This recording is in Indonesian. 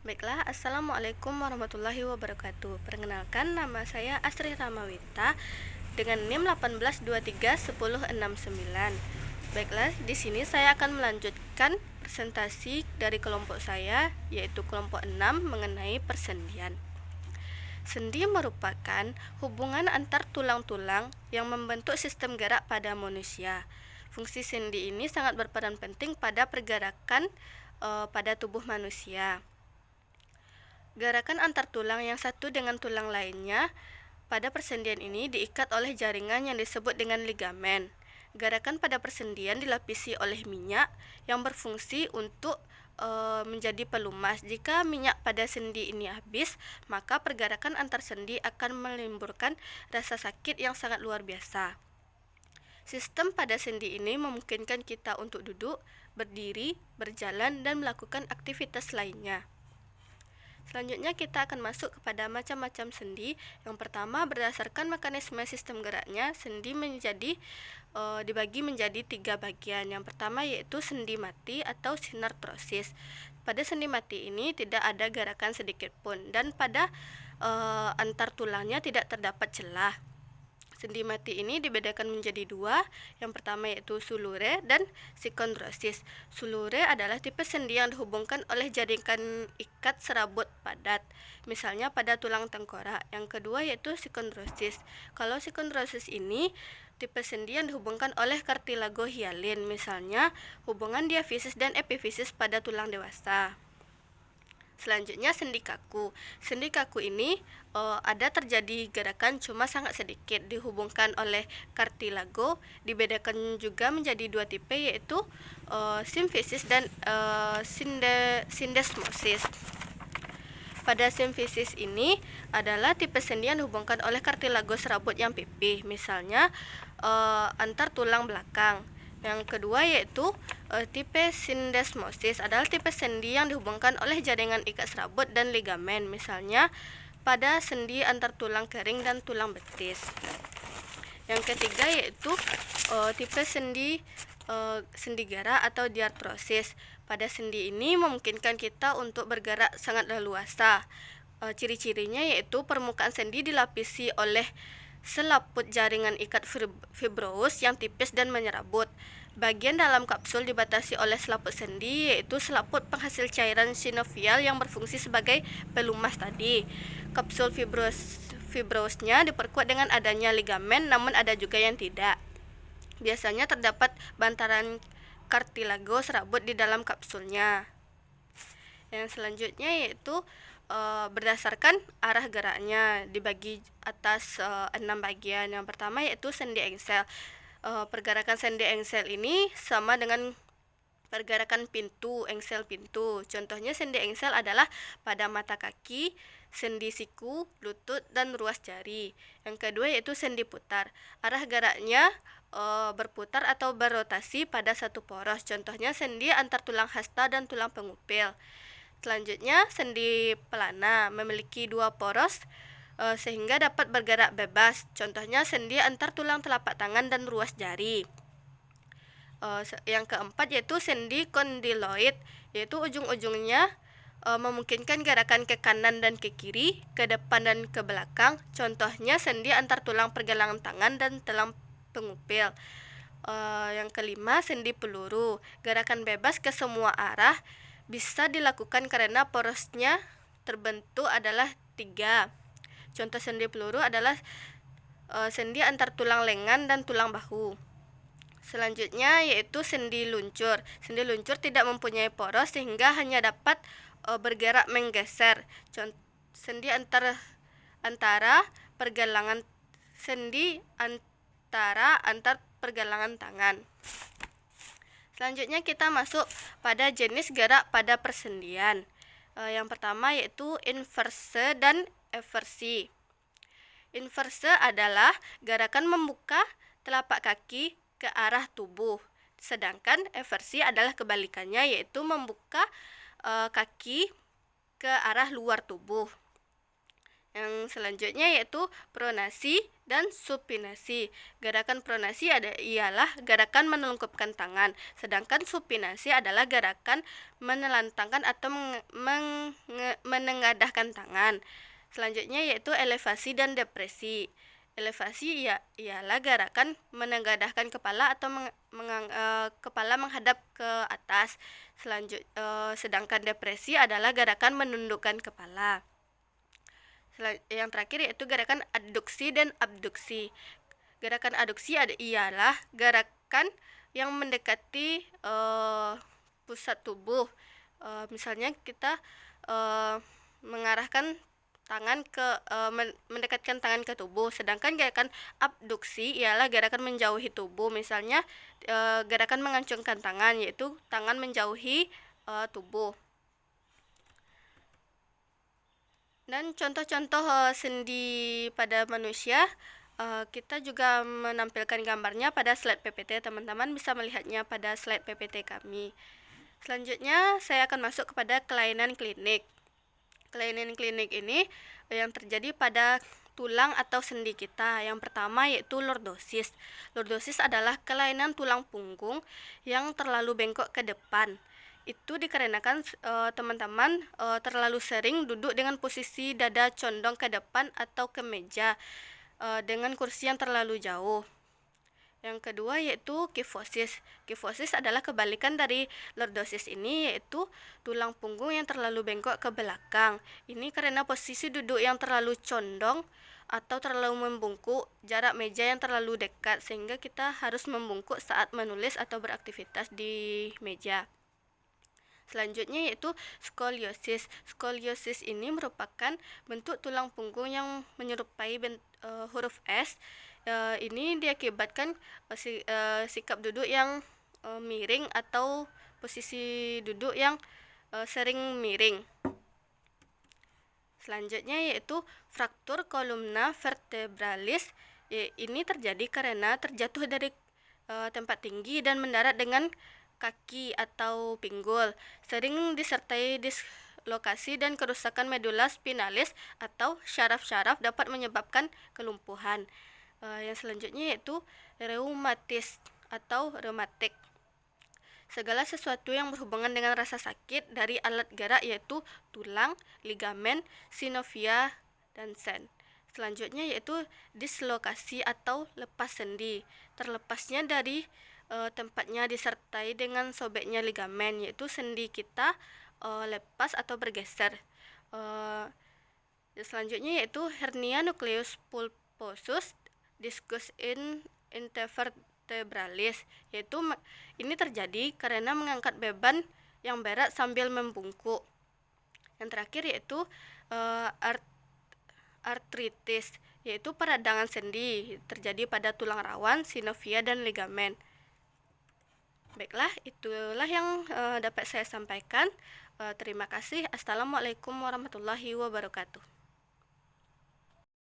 Baiklah, Assalamualaikum warahmatullahi wabarakatuh. Perkenalkan, nama saya Astri Ramawita dengan NIM 18231069. Baiklah, di sini saya akan melanjutkan presentasi dari kelompok saya, yaitu kelompok 6 mengenai persendian. Sendi merupakan hubungan antar tulang-tulang yang membentuk sistem gerak pada manusia. Fungsi sendi ini sangat berperan penting pada pergerakan pada tubuh manusia. Gerakan antar tulang yang satu dengan tulang lainnya pada persendian ini diikat oleh jaringan yang disebut dengan ligamen. Gerakan pada persendian dilapisi oleh minyak yang berfungsi untuk menjadi pelumas. Jika minyak pada sendi ini habis, maka pergerakan antar sendi akan menimbulkan rasa sakit yang sangat luar biasa. Sistem pada sendi ini memungkinkan kita untuk duduk, berdiri, berjalan, dan melakukan aktivitas lainnya. Selanjutnya kita akan masuk kepada macam-macam sendi. Yang pertama, berdasarkan mekanisme sistem geraknya, sendi dibagi menjadi 3 bagian. Yang pertama yaitu sendi mati atau sinartrosis. Pada sendi mati ini tidak ada gerakan sedikit pun, dan pada antar tulangnya tidak terdapat celah. Sendi mati ini dibedakan menjadi 2. Yang pertama yaitu sulure dan sikondrosis. Sulure adalah tipe sendi yang dihubungkan oleh jaringan ikat serabut padat, misalnya pada tulang tengkorak. Yang kedua yaitu sikondrosis. Kalau sikondrosis ini tipe sendi yang dihubungkan oleh kartilago hialin, misalnya hubungan diafisis dan epifisis pada tulang dewasa. Selanjutnya sendi kaku. Sendi kaku ini ada terjadi gerakan cuma sangat sedikit, dihubungkan oleh kartilago. Dibedakan juga menjadi 2 tipe yaitu simfisis dan sindesmosis. Pada simfisis ini adalah tipe sendi yang dihubungkan oleh kartilago serabut yang pipih, misalnya antar tulang belakang. Yang kedua yaitu tipe sindesmosis adalah tipe sendi yang dihubungkan oleh jaringan ikat serabut dan ligamen, misalnya pada sendi antar tulang kering dan tulang betis. Yang ketiga yaitu tipe sendi gara atau diartrosis. Pada sendi ini memungkinkan kita untuk bergerak sangat leluasa. Ciri-cirinya yaitu permukaan sendi dilapisi oleh selaput jaringan ikat fibrous yang tipis dan menyerabut. Bagian dalam kapsul dibatasi oleh selaput sendi, yaitu selaput penghasil cairan sinovial yang berfungsi sebagai pelumas tadi. Kapsul fibrousnya diperkuat dengan adanya ligamen, namun ada juga yang tidak. Biasanya terdapat bantaran kartilago serabut di dalam kapsulnya. Yang selanjutnya yaitu berdasarkan arah geraknya dibagi atas 6 bagian. Yang pertama yaitu sendi engsel. Pergerakan sendi engsel ini sama dengan pergerakan pintu, engsel pintu. Contohnya sendi engsel adalah pada mata kaki, sendi siku, lutut, dan ruas jari. Yang kedua yaitu sendi putar. Arah geraknya berputar atau berotasi pada satu poros. Contohnya sendi antar tulang hasta dan tulang pengupil. Selanjutnya sendi pelana memiliki 2 poros sehingga dapat bergerak bebas. Contohnya sendi antar tulang telapak tangan dan ruas jari. Yang keempat yaitu sendi kondyloid, yaitu ujung-ujungnya memungkinkan gerakan ke kanan dan ke kiri, ke depan dan ke belakang. Contohnya sendi antar tulang pergelangan tangan dan tulang pengupil. Yang kelima sendi peluru, gerakan bebas ke semua arah, bisa dilakukan karena porosnya terbentuk adalah 3. Contoh sendi peluru adalah sendi antar tulang lengan dan tulang bahu. Selanjutnya yaitu sendi luncur. Sendi luncur tidak mempunyai poros sehingga hanya dapat bergerak menggeser. Sendi antar pergelangan antar pergelangan tangan. Selanjutnya kita masuk pada jenis gerak pada persendian. Yang pertama yaitu inverse dan eversi. Inverse adalah gerakan membuka telapak kaki ke arah tubuh. Sedangkan eversi adalah kebalikannya, yaitu membuka kaki ke arah luar tubuh. Yang selanjutnya yaitu pronasi dan supinasi. Gerakan pronasi ialah gerakan menelungkupkan tangan, sedangkan supinasi adalah gerakan menelantangkan atau menengadahkan tangan. Selanjutnya yaitu elevasi dan depresi. Elevasi ialah gerakan menengadahkan kepala atau kepala menghadap ke atas. Sedangkan depresi adalah gerakan menundukkan kepala. Yang terakhir yaitu gerakan adduksi dan abduksi. Gerakan adduksi ialah gerakan yang mendekati pusat tubuh. Misalnya kita mengarahkan tangan mendekatkan tangan ke tubuh. Sedangkan gerakan abduksi ialah gerakan menjauhi tubuh. Misalnya gerakan mengacungkan tangan, yaitu tangan menjauhi tubuh. Dan contoh-contoh sendi pada manusia kita juga menampilkan gambarnya pada slide PPT. Teman-teman bisa melihatnya pada slide PPT kami. Selanjutnya saya akan masuk kepada kelainan klinik. Kelainan klinik ini yang terjadi pada tulang atau sendi kita. Yang pertama yaitu lordosis. Lordosis adalah kelainan tulang punggung yang terlalu bengkok ke depan. Itu dikarenakan teman-teman terlalu sering duduk dengan posisi dada condong ke depan atau ke meja dengan kursi yang terlalu jauh. Yang kedua yaitu kifosis. Kifosis adalah kebalikan dari lordosis ini, yaitu tulang punggung yang terlalu bengkok ke belakang. Ini karena posisi duduk yang terlalu condong atau terlalu membungkuk, jarak meja yang terlalu dekat, sehingga kita harus membungkuk saat menulis atau beraktivitas di meja. Selanjutnya yaitu skoliosis. Skoliosis ini merupakan bentuk tulang punggung yang menyerupai huruf S. Ini diakibatkan sikap duduk yang miring atau posisi duduk yang sering miring. Selanjutnya yaitu fraktur kolumna vertebralis. Ini terjadi karena terjatuh dari tempat tinggi dan mendarat dengan kaki atau pinggul. Sering disertai dislokasi dan kerusakan medula spinalis atau syaraf-syaraf dapat menyebabkan kelumpuhan. Yang selanjutnya yaitu reumatis atau reumatik. Segala sesuatu yang berhubungan dengan rasa sakit dari alat gerak yaitu tulang, ligamen, sinovia, dan sen. Selanjutnya yaitu dislokasi atau lepas sendi. Terlepasnya dari tempatnya disertai dengan sobeknya ligamen, yaitu sendi kita lepas atau bergeser. Selanjutnya yaitu hernia nucleus pulposus discus intervertebralis, yaitu ini terjadi karena mengangkat beban yang berat sambil membungkuk. Yang terakhir yaitu artritis, yaitu peradangan sendi terjadi pada tulang rawan, sinovia, dan ligamen. Baiklah, itulah yang dapat saya sampaikan. Terima kasih. Assalamualaikum warahmatullahi wabarakatuh.